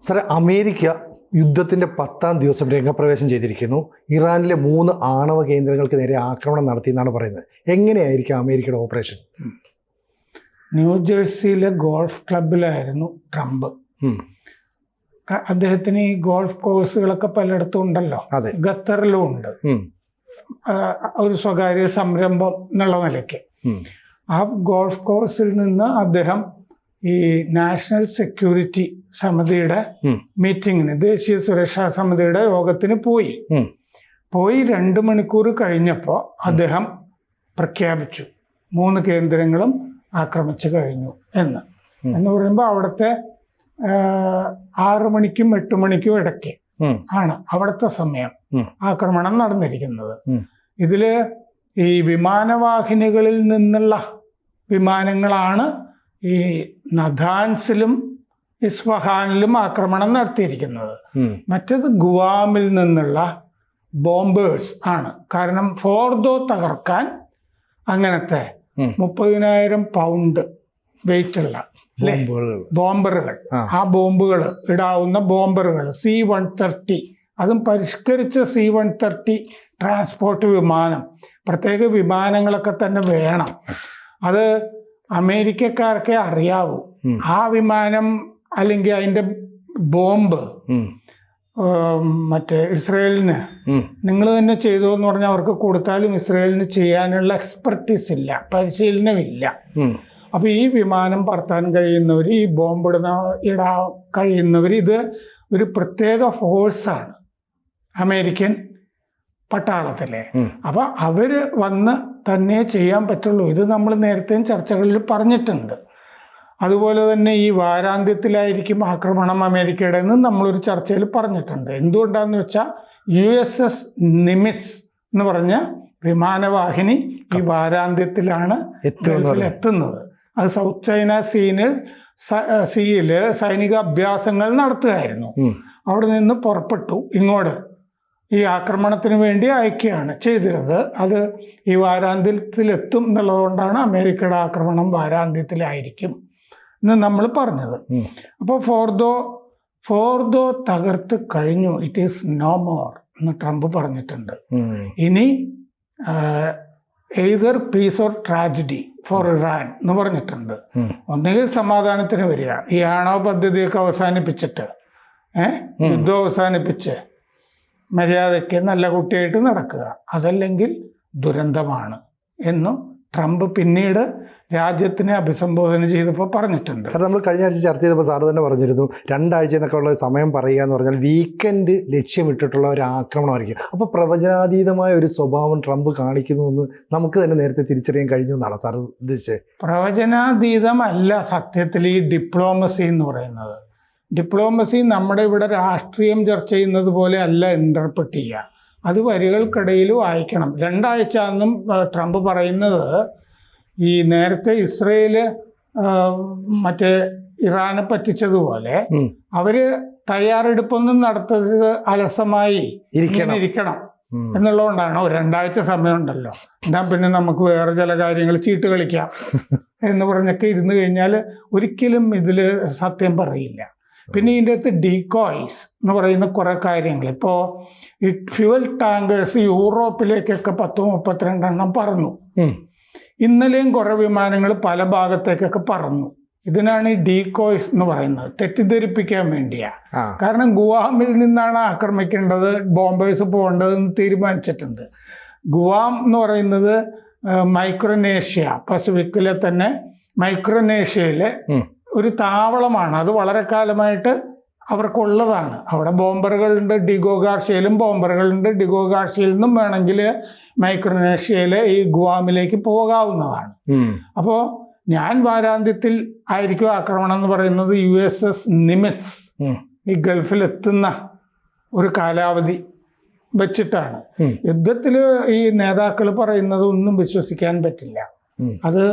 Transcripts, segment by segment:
സാറേ, അമേരിക്ക യുദ്ധത്തിൻ്റെ 10-ാം ദിവസം രംഗപ്രവേശം ചെയ്തിരിക്കുന്നു. ഇറാനിലെ 3 ആണവ കേന്ദ്രങ്ങൾക്ക് നേരെ ആക്രമണം നടത്തിയെന്നാണ് പറയുന്നത്. എങ്ങനെയായിരിക്കും അമേരിക്കയുടെ ഓപ്പറേഷൻ? ന്യൂജേഴ്സിയിലെ ഗോൾഫ് ക്ലബിലായിരുന്നു ട്രംപ്. അദ്ദേഹത്തിന് ഈ ഗോൾഫ് കോഴ്സുകളൊക്കെ പലയിടത്തും ഉണ്ടല്ലോ. ഖത്തറിലും ഉണ്ട്, ഒരു സ്വകാര്യ സംരംഭം എന്നുള്ള നിലയ്ക്ക്. ആ ഗോൾഫ് കോഴ്സിൽ നിന്ന് അദ്ദേഹം ഈ നാഷണൽ സെക്യൂരിറ്റി സമിതിയുടെ മീറ്റിങ്ങിന്, ദേശീയ സുരക്ഷാ സമിതിയുടെ യോഗത്തിന് പോയി 2 മണിക്കൂർ കഴിഞ്ഞപ്പോൾ അദ്ദേഹം പ്രഖ്യാപിച്ചു 3 കേന്ദ്രങ്ങളും ആക്രമിച്ചു കഴിഞ്ഞു എന്ന് പറയുമ്പോൾ അവിടുത്തെ 6 മണിക്കും 8 മണിക്കും ഇടയ്ക്ക് ആണ് അവിടുത്തെ സമയം ആക്രമണം നടന്നിരിക്കുന്നത്. ഇതില് ഈ വിമാനവാഹിനികളിൽ നിന്നുള്ള വിമാനങ്ങളാണ് ഈ നഥാൻസിലും ഇസ്ഫഹാനിലും ആക്രമണം നടത്തിയിരിക്കുന്നത്. മറ്റേത് ഗുവാമിൽ നിന്നുള്ള ബോംബേഴ്സ് ആണ്. കാരണം ഫോർദോ തകർക്കാൻ അങ്ങനത്തെ 30,000 പൗണ്ട് വെയിറ്റുള്ള ബോംബറുകൾ, ആ ബോംബുകൾ ഇടാവുന്ന ബോംബറുകൾ C-130, അതും പരിഷ്കരിച്ച C-130 ട്രാൻസ്പോർട്ട് വിമാനം, പ്രത്യേക വിമാനങ്ങളൊക്കെ തന്നെ വേണം. അത് അമേരിക്കക്കാർക്കേ അറിയാവൂ. ആ വിമാനം അല്ലെങ്കിൽ അതിൻ്റെ ബോംബ് മറ്റേ ഇസ്രയേലിന് നിങ്ങൾ തന്നെ ചെയ്തു എന്ന് പറഞ്ഞാൽ അവർക്ക് കൊടുത്താലും ഇസ്രയേലിന് ചെയ്യാനുള്ള എക്സ്പെർട്ടീസ് ഇല്ല, പരിശീലനമില്ല. അപ്പോൾ ഈ വിമാനം പറത്താൻ കഴിയുന്നവർ, ഈ ബോംബ് ഇടാൻ കഴിയുന്നവർ, ഇത് ഒരു പ്രത്യേക ഫോഴ്സാണ് അമേരിക്കൻ പട്ടാളത്തിലെ. അപ്പോൾ അവർ വന്ന് തന്നെ ചെയ്യാൻ പറ്റുള്ളൂ. ഇത് നമ്മൾ നേരത്തെ ചർച്ചകളിൽ പറഞ്ഞിട്ടുണ്ട്. അതുപോലെ തന്നെ ഈ വാരാന്ത്യത്തിലായിരിക്കും ആക്രമണം അമേരിക്കയുടെ എന്ന് നമ്മളൊരു ചർച്ചയിൽ പറഞ്ഞിട്ടുണ്ട്. എന്തുകൊണ്ടാണെന്ന് വെച്ചാൽ USS നിമിസ് എന്ന് പറഞ്ഞ വിമാനവാഹിനി ഈ വാരാന്ത്യത്തിലാണ് എത്തുന്നത്. അത് സൗത്ത് ചൈന സീയില് സൈനിക അഭ്യാസങ്ങൾ നടത്തുകയായിരുന്നു. അവിടെ നിന്ന് പുറപ്പെട്ടു ഇങ്ങോട്ട് ഈ ആക്രമണത്തിന് വേണ്ടി അയക്കുകയാണ് ചെയ്തിരുന്നത്. അത് ഈ വാരാന്ത്യത്തിലെത്തും എന്നുള്ളതുകൊണ്ടാണ് അമേരിക്കയുടെ ആക്രമണം വാരാന്ത്യത്തിലായിരിക്കും എന്ന് നമ്മൾ പറഞ്ഞത്. അപ്പോൾ ഫോർദോ തകർത്ത് കഴിഞ്ഞു, ഇറ്റ് ഈസ് നോ മോർ എന്ന് ട്രംപ് പറഞ്ഞിട്ടുണ്ട്. ഇനി either peace or tragedy for Iran എന്ന് പറഞ്ഞിട്ടുണ്ട്. ഒന്നുകിൽ സമാധാനത്തിന് വരിക, ഈ ആണവ പദ്ധതിയൊക്കെ അവസാനിപ്പിച്ചിട്ട്, യുദ്ധം അവസാനിപ്പിച്ച് മര്യാദയ്ക്ക് നല്ല കുട്ടിയായിട്ട് നടക്കുക, അതല്ലെങ്കിൽ ദുരന്തമാണ് എന്നും ട്രംപ് പിന്നീട് രാജ്യത്തിനെ അഭിസംബോധന ചെയ്തപ്പോൾ പറഞ്ഞിട്ടുണ്ട്. സാർ, നമ്മൾ കഴിഞ്ഞ ആഴ്ച ചർച്ച ചെയ്തപ്പോൾ സാറ് തന്നെ പറഞ്ഞിരുന്നു 2 ആഴ്ച എന്നൊക്കെ ഉള്ള സമയം പറയുക എന്ന് പറഞ്ഞാൽ വീക്കെൻഡ് ലക്ഷ്യമിട്ടിട്ടുള്ള ഒരു ആക്രമണമായിരിക്കും. അപ്പോൾ പ്രവചനാതീതമായ ഒരു സ്വഭാവം ട്രംപ് കാണിക്കുന്നു എന്ന് നമുക്ക് തന്നെ നേരത്തെ തിരിച്ചറിയാൻ കഴിഞ്ഞു എന്നാണ് സാർ ഉദ്ദേശിച്ചത്? പ്രവചനാതീതമല്ല സത്യത്തിൽ ഈ ഡിപ്ലോമസി എന്ന് പറയുന്നത്. ഡിപ്ലോമസി നമ്മുടെ ഇവിടെ രാഷ്ട്രീയം ചർച്ച ചെയ്യുന്നത് പോലെ അല്ല ഇൻ്റർപ്രറ്റ് ചെയ്യുക. അത് വരികൾക്കിടയിൽ വായിക്കണം. 2 ആഴ്ച എന്നും ട്രംപ് പറയുന്നത് ഈ നേരത്തെ ഇസ്രയേല് മറ്റേ ഇറാനെ പറ്റിച്ചതുപോലെ അവര് തയ്യാറെടുപ്പൊന്നും നടത്തരുത്, അലസമായി ഇരിക്കണം എന്നുള്ളതുകൊണ്ടാണ്. 2 ആഴ്ച സമയമുണ്ടല്ലോ, എന്നാ പിന്നെ നമുക്ക് വേറെ ചില കാര്യങ്ങൾ ചീട്ട് കളിക്കാം എന്ന് പറഞ്ഞൊക്കെ ഇരുന്ന് കഴിഞ്ഞാൽ ഒരിക്കലും ഇതിൽ സത്യം പറയില്ല. പിന്നെ ഇതിൻ്റെ അകത്ത് ഡീകോയ്സ് എന്ന് പറയുന്ന കുറേ കാര്യങ്ങൾ, ഇപ്പോൾ ഈ ഫ്യൂവൽ ടാങ്കേഴ്സ് യൂറോപ്പിലേക്കൊക്കെ 10-32 എണ്ണം പറന്നു. ഇന്നലെയും കുറേ വിമാനങ്ങൾ പല ഭാഗത്തേക്കൊക്കെ പറന്നു. ഇതിനാണ് ഈ ഡീകോയ്സ് എന്ന് പറയുന്നത്, തെറ്റിദ്ധരിപ്പിക്കാൻ വേണ്ടിയാ. കാരണം ഗുവാമിൽ നിന്നാണ് ആക്രമിക്കേണ്ടത്, ബോംബേഴ്സ് പോകേണ്ടതെന്ന് തീരുമാനിച്ചിട്ടുണ്ട്. ഗുവാം എന്ന് പറയുന്നത് മൈക്രോനേഷ്യ, പസഫിക്കിലെ തന്നെ മൈക്രോനേഷ്യയിലെ ഒരു താവളമാണ്. അത് വളരെ കാലമായിട്ട് അവർക്കുള്ളതാണ്. അവിടെ ബോംബറുകളുണ്ട്, ഡിഗോ ഗാർഷ്യയിലും ബോംബറുകളുണ്ട്. ഡിഗോ ഗാർഷ്യയിൽ നിന്നും വേണമെങ്കിൽ മൈക്രോനേഷ്യയിലെ ഈ ഗുവാമിലേക്ക് പോകാവുന്നതാണ്. അപ്പോൾ ഞാൻ വാരാന്ത്യത്തിൽ ആയിരിക്കും ആക്രമണം എന്ന് പറയുന്നത് USS നിമിസ് ഈ ഗൾഫിൽ എത്തുന്ന ഒരു കാലാവധി വെച്ചിട്ടാണ്. യുദ്ധത്തിൽ ഈ നേതാക്കൾ പറയുന്നത് ഒന്നും വിശ്വസിക്കാൻ പറ്റില്ല. അത്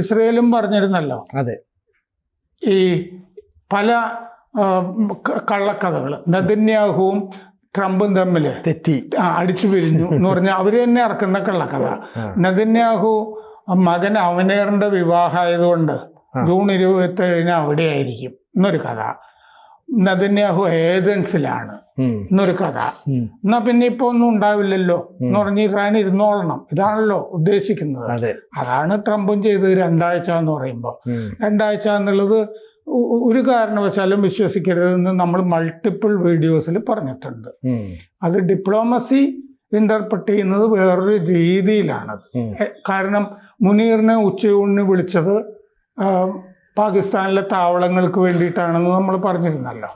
ഇസ്രയേലും പറഞ്ഞിരുന്നല്ലോ. അതെ, ഈ പല കള്ളക്കഥകൾ നെതന്യാഹുവും ട്രംപും തമ്മിൽ അടിച്ചു പിരിഞ്ഞു എന്ന് പറഞ്ഞാൽ അവർ തന്നെ ഇറക്കുന്ന കള്ളക്കഥ. നെതന്യാഹു മകൻ അവനേറിന്റെ വിവാഹമായതുകൊണ്ട് ജൂൺ 27 അവിടെ ആയിരിക്കും എന്നൊരു കഥ. നെതന്യാഹു ഏതൻസിലാണ് എന്നൊരു കഥ. എന്നാ പിന്നെ ഇപ്പൊ ഒന്നും ഉണ്ടാവില്ലല്ലോ എന്ന് പറഞ്ഞ് ഇറാൻ ഇരുന്നോളണം, ഇതാണല്ലോ ഉദ്ദേശിക്കുന്നത്. അതാണ് ട്രംപും ചെയ്തത് 2 ആഴ്ച എന്ന് പറയുമ്പോൾ. 2 ആഴ്ച എന്നുള്ളത് ഒരു കാരണവശാലും വിശ്വസിക്കരുതെന്ന് നമ്മൾ മൾട്ടിപ്പിൾ വീഡിയോസിൽ പറഞ്ഞിട്ടുണ്ട്. അത് ഡിപ്ലോമസി ഇന്റർപ്രറ്റ് ചെയ്യുന്നത് വേറൊരു രീതിയിലാണത്. കാരണം മുനീറിനെ ഉച്ചയൂണിന് വിളിച്ചത് പാകിസ്ഥാനിലെ താവളങ്ങൾക്ക് വേണ്ടിയിട്ടാണെന്ന് നമ്മൾ പറഞ്ഞിരുന്നല്ലോ.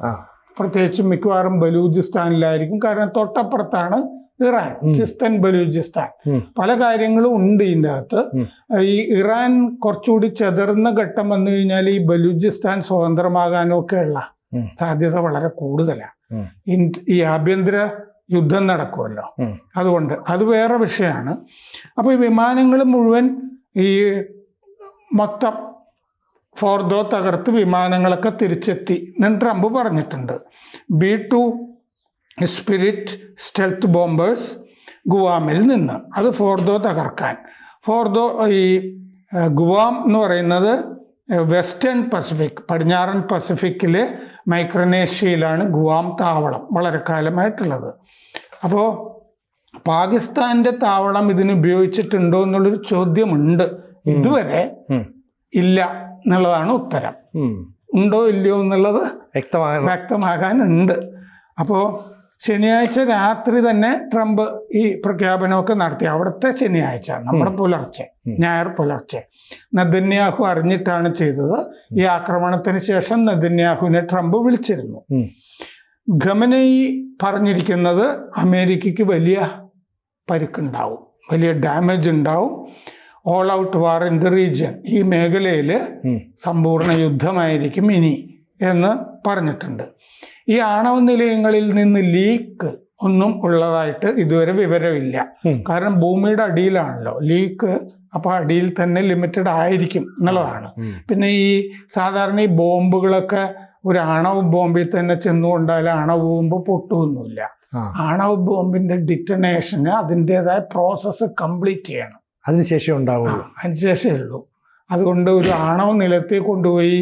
പ്രത്യേകിച്ച് മിക്കവാറും ബലൂചിസ്ഥാനിലായിരിക്കും, കാരണം തൊട്ടപ്പുറത്താണ് ഇറാൻ, സിസ്തൻ ബലൂചിസ്ഥാൻ. പല കാര്യങ്ങളും ഉണ്ട് ഇതിൻ്റെ അകത്ത്. ഈ ഇറാൻ കുറച്ചുകൂടി ചെതറുന്ന ഘട്ടം വന്നു കഴിഞ്ഞാൽ ഈ ബലൂചിസ്ഥാൻ സ്വതന്ത്രമാകാനും ഒക്കെയുള്ള സാധ്യത വളരെ കൂടുതലാണ്. ഈ ആഭ്യന്തര യുദ്ധം നടക്കുമല്ലോ, അതുകൊണ്ട് അത് വേറെ വിഷയമാണ്. അപ്പോൾ ഈ വിമാനങ്ങൾ മുഴുവൻ ഈ മൊത്തം ഫോർദോ തകർത്ത് വിമാനങ്ങളൊക്കെ തിരിച്ചെത്തി എന്ന് ട്രംപ് പറഞ്ഞിട്ടുണ്ട്. B-2 സ്പിരിറ്റ് സ്റ്റെൽത്ത് ബോംബേഴ്സ് ഗുവാമിൽ നിന്ന്, അത് ഫോർദോ തകർക്കാൻ. ഫോർദോ ഈ ഗുവാം എന്ന് പറയുന്നത് വെസ്റ്റേൺ പസഫിക്, പടിഞ്ഞാറൻ പസഫിക്കിലെ മൈക്രോനേഷ്യയിലാണ് ഗുവാം താവളം വളരെ കാലമായിട്ടുള്ളത്. അപ്പോൾ പാകിസ്ഥാന്റെ താവളം ഇതിന് ഉപയോഗിച്ചിട്ടുണ്ടോ എന്നുള്ളൊരു ചോദ്യമുണ്ട്. ഇതുവരെ ഇല്ല എന്നുള്ളതാണ് ഉത്തരം. ഉണ്ടോ ഇല്ലയോ എന്നുള്ളത് വ്യക്തമാകാനുണ്ട്. അപ്പോൾ ശനിയാഴ്ച രാത്രി തന്നെ ട്രംപ് ഈ പ്രഖ്യാപനമൊക്കെ നടത്തി. അവിടുത്തെ ശനിയാഴ്ച, നമ്മുടെ പുലർച്ചെ, ഞായർ പുലർച്ചെ. നെതന്യാഹു അറിഞ്ഞിട്ടാണ് ചെയ്തത്. ഈ ആക്രമണത്തിന് ശേഷം നെതന്യാഹുവിനെ ട്രംപ് വിളിച്ചിരുന്നു. ഖമനയി പറഞ്ഞിരിക്കുന്നത് അമേരിക്കയ്ക്ക് വലിയ പരിക്കുണ്ടാവും, വലിയ ഡാമേജ് ഉണ്ടാവും, all out war in the region, ഈ മേഖലയിൽ സമ്പൂർണ്ണ യുദ്ധമായിരിക്കും ഇനി എന്ന് പറഞ്ഞിട്ടുണ്ട്. ഈ ആണവ നിലയങ്ങളിൽ നിന്ന് ലീക്ക് ഒന്നും ഉള്ളതായിട്ട് ഇതുവരെ വിവരമില്ല. കാരണം ഭൂമിയുടെ അടിയിലാണല്ലോ ലീക്ക്, അപ്പോൾ അടിയിൽ തന്നെ ലിമിറ്റഡ് ആയിരിക്കും എന്നുള്ളതാണ്. പിന്നെ ഈ സാധാരണ ഈ ബോംബുകളൊക്കെ ഒരു ആണവ ബോംബിൽ തന്നെ ചെന്നുകൊണ്ടാൽ ആണവ ബോംബ് പൊട്ടുമൊന്നുമില്ല. ആണവ ബോംബിന്റെ ഡിറ്റനേഷന് അതിൻ്റെതായ പ്രോസസ്സ് കംപ്ലീറ്റ് ചെയ്യണം, അതിനുശേഷം ഉണ്ടാവുള്ളൂ, അതിനുശേഷമേ ഉള്ളൂ. അതുകൊണ്ട് ഒരു ആണവ നിലത്തെ കൊണ്ടുപോയി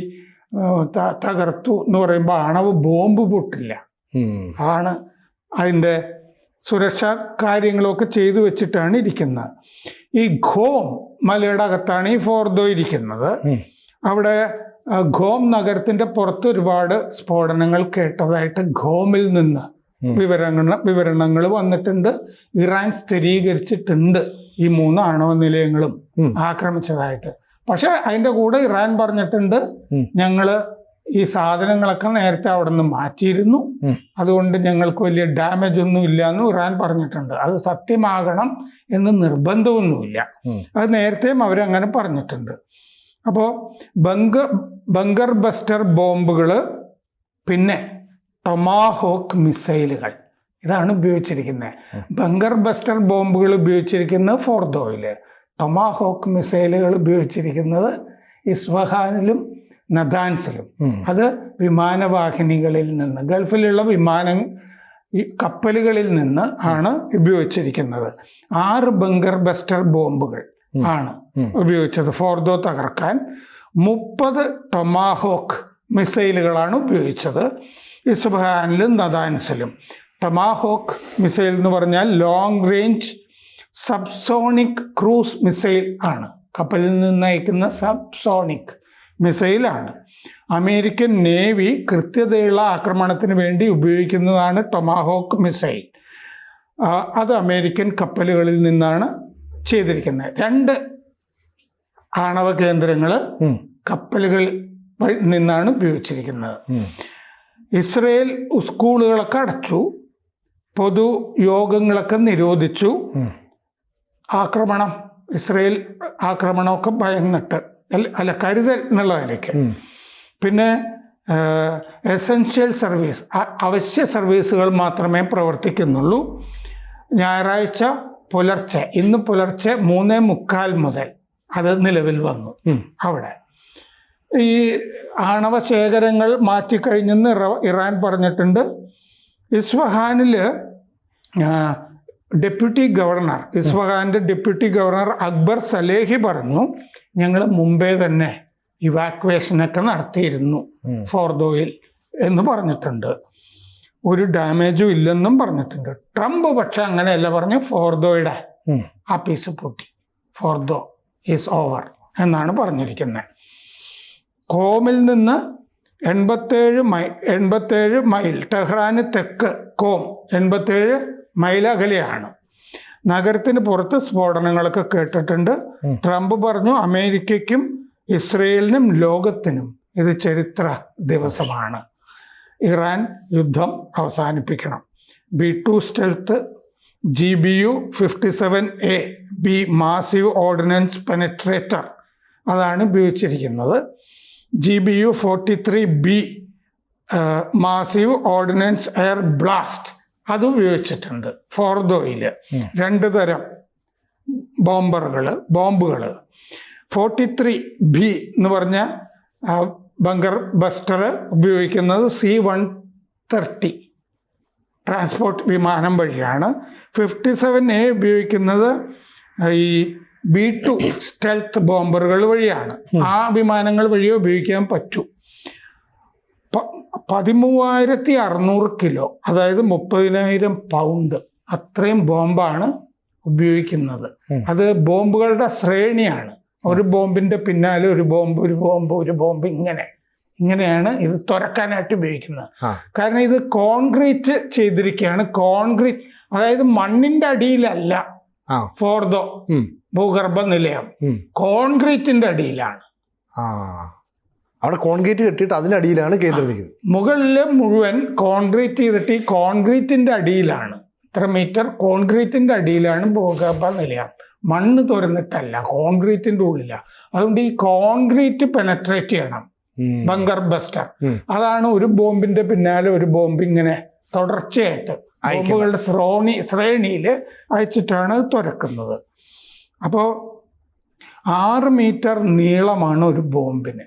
തകർത്തു എന്ന് പറയുമ്പോൾ ആണവ ബോംബ് പൊട്ടില്ല. ആണ് അതിൻ്റെ സുരക്ഷാ കാര്യങ്ങളൊക്കെ ചെയ്തു വെച്ചിട്ടാണ് ഇരിക്കുന്നത്. ഈ ഖോം മലയുടെ അകത്താണ് ഈ ഫോർദോ ഇരിക്കുന്നത്. അവിടെ ഖോം നഗരത്തിന്റെ പുറത്ത് ഒരുപാട് സ്ഫോടനങ്ങൾ കേട്ടതായിട്ട് ഖോമിൽ നിന്ന് വിവരണങ്ങൾ വന്നിട്ടുണ്ട്. ഇറാൻ സ്ഥിരീകരിച്ചിട്ടുണ്ട് ഈ 3 ആണവ നിലയങ്ങളും ആക്രമിച്ചതായിട്ട്. പക്ഷെ അതിൻ്റെ കൂടെ ഇറാൻ പറഞ്ഞിട്ടുണ്ട്, ഞങ്ങൾ ഈ സാധനങ്ങളൊക്കെ നേരത്തെ അവിടെ നിന്ന് മാറ്റിയിരുന്നു, അതുകൊണ്ട് ഞങ്ങൾക്ക് വലിയ ഡാമേജ് ഒന്നും ഇല്ല എന്ന് ഇറാൻ പറഞ്ഞിട്ടുണ്ട്. അത് സത്യമാകണം എന്ന് നിർബന്ധമൊന്നുമില്ല, അത് നേരത്തെയും അവരങ്ങനെ പറഞ്ഞിട്ടുണ്ട്. അപ്പോൾ ബങ്കർ ബസ്റ്റർ ബോംബുകൾ, പിന്നെ ടൊമാഹോക്ക് മിസൈലുകൾ, ഇതാണ് ഉപയോഗിച്ചിരിക്കുന്നത്. ബങ്കർ ബസ്റ്റർ ബോംബുകൾ ഉപയോഗിച്ചിരിക്കുന്നത് ഫോർദോയിൽ, ടൊമാഹോക്ക് മിസൈലുകൾ ഉപയോഗിച്ചിരിക്കുന്നത് ഇസ്ഫഹാനിലും നദാൻസിലും. അത് വിമാനവാഹിനികളിൽ നിന്ന്, ഗൾഫിലുള്ള ഈ കപ്പലുകളിൽ നിന്ന് ആണ് ഉപയോഗിച്ചിരിക്കുന്നത്. 6 ബങ്കർ ബസ്റ്റർ ബോംബുകൾ ആണ് ഉപയോഗിച്ചത് ഫോർദോ തകർക്കാൻ. 30 ടൊമാഹോക്ക് മിസൈലുകളാണ് ഉപയോഗിച്ചത് ഇസ്ഫഹാനിലും നദാൻസിലും. ടൊമാഹോക്ക് മിസൈൽ എന്ന് പറഞ്ഞാൽ long range subsonic cruise missile ആണ്, കപ്പലിൽ നിന്ന് അയക്കുന്ന സബ്സോണിക് മിസൈലാണ്. അമേരിക്കൻ നേവി കൃത്യതയുള്ള ആക്രമണത്തിന് വേണ്ടി ഉപയോഗിക്കുന്നതാണ് ടൊമാഹോക്ക് മിസൈൽ. അത് അമേരിക്കൻ കപ്പലുകളിൽ നിന്നാണ് ചെയ്തിരിക്കുന്നത്. 2 ആണവ കേന്ദ്രങ്ങൾ കപ്പലുകളിൽ നിന്നാണ് ഉപയോഗിച്ചിരിക്കുന്നത്. ഇസ്രയേൽ സ്കൂളുകളൊക്കെ അടച്ചു, പൊതു യോഗങ്ങളൊക്കെ നിരോധിച്ചു. ഇസ്രയേൽ ആക്രമണമൊക്കെ ഭയന്നിട്ട്, അല്ല കരുതൽ എന്നുള്ളതിലേക്ക്. പിന്നെ എസെൻഷ്യൽ സർവീസ്, അവശ്യ സർവീസുകൾ മാത്രമേ പ്രവർത്തിക്കുന്നുള്ളൂ. ഞായറാഴ്ച പുലർച്ചെ, ഇന്ന് പുലർച്ചെ 3:45 മുതൽ അത് നിലവിൽ വന്നു. അവിടെ ഈ ആണവ ശേഖരങ്ങൾ മാറ്റിക്കഴിഞ്ഞെന്ന് ഇറാൻ പറഞ്ഞിട്ടുണ്ട്. ഇസ്ഫഹാനിൽ ഇസ്ഫഹാന്റെ ഡെപ്യൂട്ടി ഗവർണർ അക്ബർ സലേഹി പറഞ്ഞു, ഞങ്ങൾ മുമ്പേ തന്നെ ഇവാക്വേഷനൊക്കെ നടത്തിയിരുന്നു ഫോർദോയിൽ എന്ന് പറഞ്ഞിട്ടുണ്ട്. ഒരു ഡാമേജും ഇല്ലെന്നും പറഞ്ഞിട്ടുണ്ട്. ട്രംപ് പക്ഷെ അങ്ങനെയല്ല പറഞ്ഞു, ഫോർദോയുടെ ആ പീസ് പൊട്ടി, ഫോർദോ ഈസ് ഓവർ എന്നാണ് പറഞ്ഞിരിക്കുന്നത്. കോമിൽ നിന്ന് 87 മൈൽ, ടെഹ്റാന് തെക്ക് കോം 87 മൈൽ അകലെയാണ്. നഗരത്തിന് പുറത്ത് സ്ഫോടനങ്ങളൊക്കെ കേട്ടിട്ടുണ്ട്. ട്രംപ് പറഞ്ഞു അമേരിക്കയ്ക്കും ഇസ്രയേലിനും ലോകത്തിനും ഇത് ചരിത്ര ദിവസമാണ്. ഇറാൻ യുദ്ധം അവസാനിപ്പിക്കണം. B-2 stealth GBU 57A-B massive ordinance penetrator അതാണ് ഉപയോഗിച്ചിരിക്കുന്നത്. GBU 43B massive ordinance air blast അത് ഉപയോഗിച്ചിട്ടുണ്ട്. ഫോർദോയിൽ 2 തരം ബോംബുകൾ. 43B എന്ന് പറഞ്ഞ ബങ്കർ ബസ്റ്റർ ഉപയോഗിക്കുന്നത് C-130 ട്രാൻസ്പോർട്ട് വിമാനം വഴിയാണ്. 57A ഉപയോഗിക്കുന്നത് ഈ B-2 സ്റ്റെൽത്ത് ബോംബറുകൾ വഴിയാണ്. ആ വിമാനങ്ങൾ വഴിയേ ഉപയോഗിക്കാൻ പറ്റൂ. 13,600 കിലോ, അതായത് 30,000 പൗണ്ട് അത്രയും ബോംബാണ് ഉപയോഗിക്കുന്നത്. അത് ബോംബുകളുടെ ശ്രേണിയാണ്. ഒരു ബോംബിന്റെ പിന്നാലെ ഒരു ബോംബ് ഇങ്ങനെയാണ് ഇത് തുറക്കാനായിട്ട് ഉപയോഗിക്കുന്നത്. കാരണം ഇത് കോൺക്രീറ്റ് ചെയ്തിരിക്കുകയാണ്. കോൺക്രീറ്റ് അതായത് മണ്ണിന്റെ അടിയിലല്ല ഫോർദോ ഭൂഗർഭ നിലയം, കോൺക്രീറ്റിന്റെ അടിയിലാണ്. അവിടെ കോൺക്രീറ്റ് കെട്ടിയിട്ട് അതിനടിയിലാണ് കേന്ദ്രീകരിക്കുന്നത്. മുകളില് മുഴുവൻ കോൺക്രീറ്റ് ചെയ്തിട്ട് ഈ കോൺക്രീറ്റിന്റെ അടിയിലാണ്, ഇത്ര മീറ്റർ കോൺക്രീറ്റിന്റെ അടിയിലാണ് ഭൂഗർഭ നിലയം. മണ്ണ് തുറന്നിട്ടല്ല, കോൺക്രീറ്റിന്റെ ഉള്ളിലാണ്. അതുകൊണ്ട് ഈ കോൺക്രീറ്റ് പെനട്രേറ്റ് ചെയ്യണം ബങ്കർ ബസ്റ്റർ. അതാണ് ഒരു ബോംബിന്റെ പിന്നാലെ ഒരു ബോംബ് ഇങ്ങനെ തുടർച്ചയായിട്ട് ബോംബുകളുടെ ശ്രേണിയിൽ അയച്ചിട്ടാണ് തുറക്കുന്നത്. അപ്പോൾ 6 മീറ്റർ നീളമാണ് ഒരു ബോംബിന്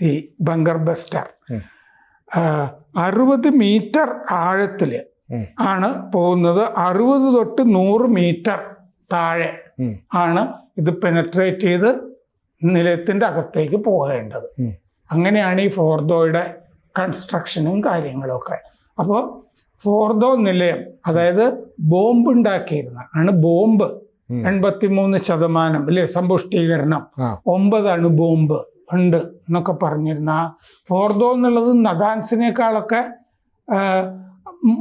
ഈ ബങ്കർ ബസ്റ്റർ. 60 മീറ്റർ ആഴത്തില് ആണ് പോകുന്നത്. 60 തൊട്ട് 100 മീറ്റർ താഴെ ആണ് ഇത് പെനട്രേറ്റ് ചെയ്ത് നിലയത്തിന്റെ അകത്തേക്ക് പോകേണ്ടത്. അങ്ങനെയാണ് ഈ ഫോർദോയുടെ കൺസ്ട്രക്ഷനും കാര്യങ്ങളൊക്കെ. അപ്പോൾ ഫോർദോ നിലയം, അതായത് ബോംബ് ഉണ്ടാക്കിയിരുന്ന ആണ് ബോംബ് 83% അല്ലേ സമ്പുഷ്ടീകരണം, 9 അണുബോംബ് ഉണ്ട് എന്നൊക്കെ പറഞ്ഞിരുന്ന ഫോർദോ എന്നുള്ളത് നദാൻസിനേക്കാളൊക്കെ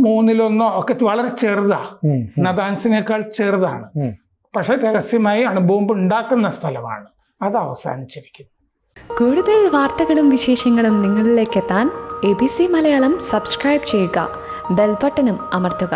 3/1 ഒക്കെ വളരെ ചെറുതാ, നദാൻസിനേക്കാൾ ചെറുതാണ്. പക്ഷെ രഹസ്യമായി അണുബോംബ് ഉണ്ടാക്കുന്ന സ്ഥലമാണ്. അത് അവസാനിച്ചിരിക്കുന്നു. കൂടുതൽ വാർത്തകളും വിശേഷങ്ങളും നിങ്ങളിലേക്ക് എത്താൻ ABC മലയാളം സബ്സ്ക്രൈബ് ചെയ്യുക, ബെൽബട്ടനും അമർത്തുക.